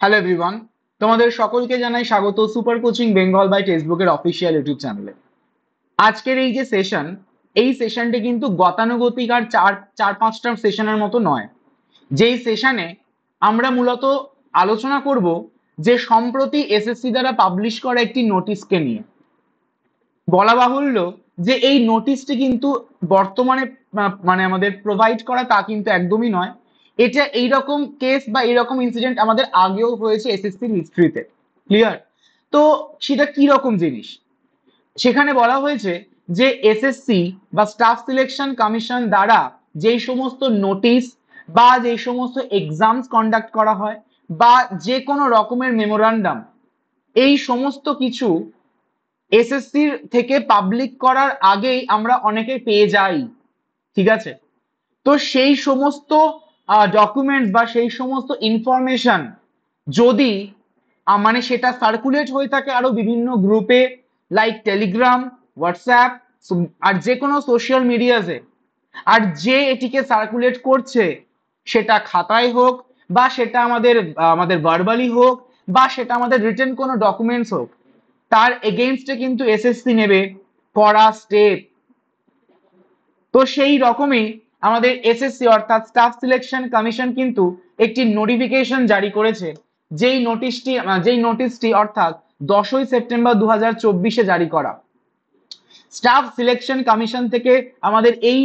Hello everyone, তোমাদের সকলকে জানাই স্বাগত সুপার কোচিং বেঙ্গল বাই টেক্সটবুকের অফিসিয়াল ইউটিউব চ্যানেলে। আজকের এই যে সেশন, এই সেশনটি কিন্তু গতানুগতিক আর চার চার পাঁচটা সেশনের মতো নয়। যেই সেশনে আমরা মূলত আলোচনা করব যে সম্প্রতি এসএসসি দ্বারা পাবলিশ করা একটি নোটিশকে নিয়ে। বলা বাহুল্য যে এই নোটিশটি কিন্তু বর্তমানে মানে আমাদের প্রোভাইড করা তা কিন্তু একদমই নয়। এটা এইরকম কেস বা এইরকম ইনসিডেন্ট আমাদের আগেও হয়েছে এসএসসির হিস্ট্রিতে। ক্লিয়ার? তো সেটা কি রকম জিনিস? সেখানে বলা হয়েছে যে এসএসসি বা স্টাফ সিলেকশন কমিশন দ্বারা যেই সমস্ত নোটিশ বা যেই সমস্ত এক্সামস কন্ডাক্ট করা হয় বা যে কোনো রকমের মেমোরান্ডাম, এই সমস্ত কিছু এসএসসির থেকে পাবলিক করার আগেই আমরা অনেকে পেয়ে যাই। ঠিক আছে? তো সেই সমস্ত ডকুমেন্টস বা সেই সমস্ত ইনফরমেশন যদি মানে সেটা সার্কুলেট হয়ে থাকে আরো বিভিন্ন গ্রুপে, লাইক টেলিগ্রাম, হোয়াটসঅ্যাপ আর যে কোনো সোশ্যাল মিডিয়াতে, আর যে এটিকে সার্কুলেট করছে সেটা খাতায় হোক বা সেটা আমাদের ভার্বালি হোক বা সেটা আমাদের রিটেন কোনো ডকুমেন্টস হোক, তার এগেইনস্টে কিন্তু এসএসসি নেবে কড়া স্টেপ। তো সেই রকমই আমাদের এসএসসি অর্থাৎ স্টাফ সিলেকশন কমিশন কিন্তু একটি নোটিফিকেশন জারি করেছে, যেই নোটিশটি অর্থাৎ 10ই সেপ্টেম্বর 2024 জারি করা। স্টাফ সিলেকশন কমিশন থেকে আমাদের এই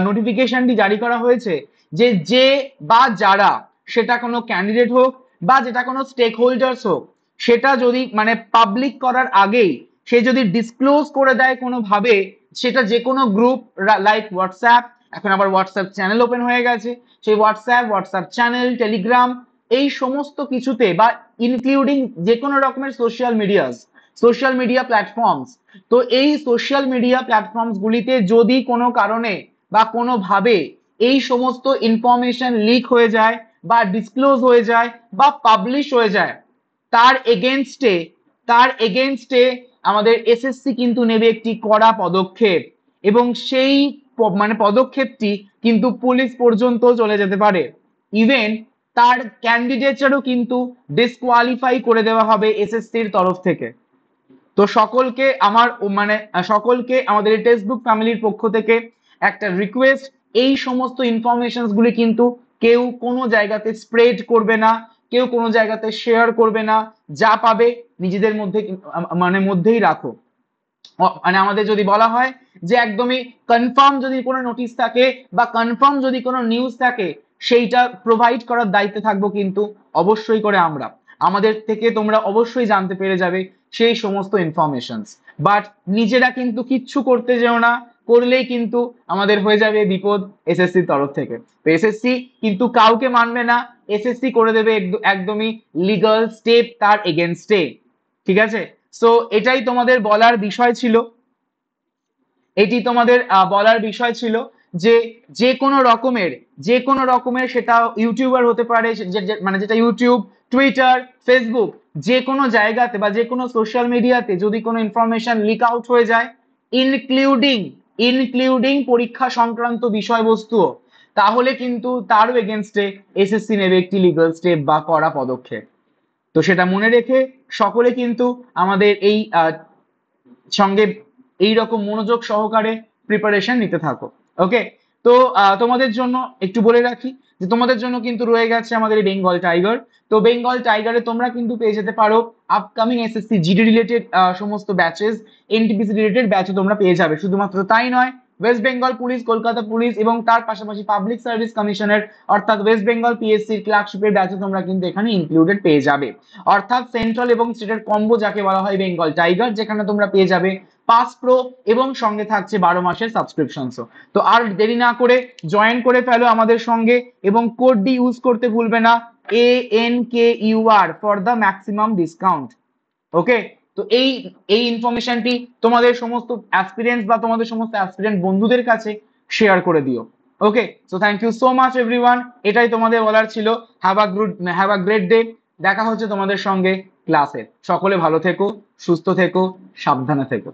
নোটিফিকেশনটি জারি করা হয়েছে যে যে বা যারা, সেটা কোনো ক্যান্ডিডেট হোক বা যেটা কোনো স্টেক হোল্ডার্স হোক, সেটা যদি মানে পাবলিক করার আগেই সে যদি ডিসক্লোজ করে দেয় কোনোভাবে, সেটা যে কোনো গ্রুপ, লাইক হোয়াটসঅ্যাপ, এখন আবার হোয়াটসঅ্যাপ চ্যানেল ওপেন হয়ে গেছে, সেই হোয়াটসঅ্যাপ চ্যানেল, টেলিগ্রাম, এই সমস্ত কিছুতে বা ইনক্লুডিং যে কোনো রকমের সোশ্যাল মিডিয়া প্ল্যাটফর্মস, তো এই সোশ্যাল মিডিয়া প্ল্যাটফর্মস গুলিতে যদি কোনো কারণে বা কোনোভাবে এই সমস্ত ইনফরমেশন লিক হয়ে যায় বা ডিসক্লোজ হয়ে যায় বা পাবলিশ হয়ে যায়, তার এগেনস্টে তার এগেনস্টে আমাদের এসএসসি কিন্তু নেবে একটি কড়া পদক্ষেপ, এবং সেই মানে পদক্ষেপটি কিন্তু পুলিশ পর্যন্ত চলে যেতে পারে। ইভেন তার ক্যান্ডিডেটচারও কিন্তু ডিসকোয়ালিফাই করে দেওয়া হবে এসএসসির তরফ থেকে। তো সকলকে আমার মানে সকলকে আমাদের এই টেক্সট বুক ফ্যামিলির পক্ষ থেকে একটা রিকোয়েস্ট, এই সমস্ত ইনফরমেশনস গুলি কিন্তু কেউ কোনো জায়গাতে স্প্রেড করবে না, কেউ কোনো জায়গাতে শেয়ার করবে না। যা পাবে নিজেদের মধ্যে মানে মধ্যেই রাখো। মানে আমাদের যদি বলা হয় যে একদমই কনফার্ম যদি কোনো নোটিশ থাকে বা কনফার্ম যদি কোনো নিউজ থাকে, সেইটা প্রোভাইড করার দায়িত্বে থাকবো কিন্তু অবশ্যই করে আমরা। আমাদের থেকে তোমরা অবশ্যই জানতে পেরে যাবে সেই সমস্ত ইনফরমেশনস। বাট নিজেরা কিন্তু কিচ্ছু করতে যেও না, করলেই কিন্তু আমাদের হয়ে যাবে বিপদ এসএসসির তরফ থেকে। তো এসএসসি কিন্তু কাউকে মানবে না, এসএসসি করে দেবে একদমই লিগাল স্টেপ তার এগেনস্টে। ঠিক আছে? সো এটাই তোমাদের বলার বিষয় ছিল, এটি তোমাদের বলার বিষয় ছিল যে যে কোনো রকমের সেটা ইউটিউবার হতে পারে, মানে যেটা ইউটিউব, টুইটার, ফেসবুক, যে কোনো জায়গাতে বা যে কোনো সোশ্যাল মিডিয়াতে যদি কোনো ইনফরমেশন লিক আউট হয়ে যায়, ইনক্লুডিং ইনক্লুডিং পরীক্ষা সংক্রান্ত বিষয়বস্তু, তাহলে কিন্তু তারও এগেনস্টে এসএসসি নেবে একটি লিগাল স্টেপ বা কড়া পদক্ষেপ। তো সেটা মনে রেখে সকলে কিন্তু আমাদের এই সঙ্গে এইরকম মনোযোগ সহকারে প্রিপারেশন নিতে থাকো। ওকে? তো তোমাদের জন্য একটু বলে রাখি যে তোমাদের জন্য কিন্তু রয়ে গেছে আমাদের এই বেঙ্গল টাইগার। তো বেঙ্গল টাইগারে তোমরা কিন্তু পেয়ে যেতে পারো আপকামিং এসএসসি জিডি রিলেটেড সমস্ত ব্যাচেস, এনটিপিসি রিলেটেড ব্যাচও তোমরা পেয়ে যাবে। শুধুমাত্র তাই নয়, West Bengal police, Kolkata police এবং তার পাশাপাশি পাবলিক সার্ভিস কমিশনের অর্থাৎ ওয়েস্ট বেঙ্গল পিএসসির ক্লার্কশিপের ব্যাচও তোমরা কিন্তু এখানে ইনক্লুডেড পেয়ে যাবে। অর্থাৎ সেন্ট্রাল এবং স্টেটের কম্বো যাকে বলা হয় বেঙ্গল টাইগার, যেখানে তোমরা পেয়ে যাবে পাস প্রো এবং সঙ্গে থাকছে 12 মাসের সাবস্ক্রিপশনসও। তো আর দেরি না করে জয়েন করে ফেলো আমাদের সঙ্গে, এবং কোড ডি ইউজ করতে ভুলবে না, ANKUR for the maximum discount. Okay? তো এই ইনফরমেশনটি তোমাদের সমস্ত অ্যাসপিরেন্টস বা তোমাদের সমস্ত অ্যাসপিরেন্ট বন্ধুদের কাছে শেয়ার করে দিও। Okay? So thank you so much everyone, এটাই তোমাদের বলার ছিল। Have a great day. দেখা হচ্ছে তোমাদের সঙ্গে ক্লাসে। সকলে ভালো থেকো, সুস্থ থেকো, সাবধানে থেকো।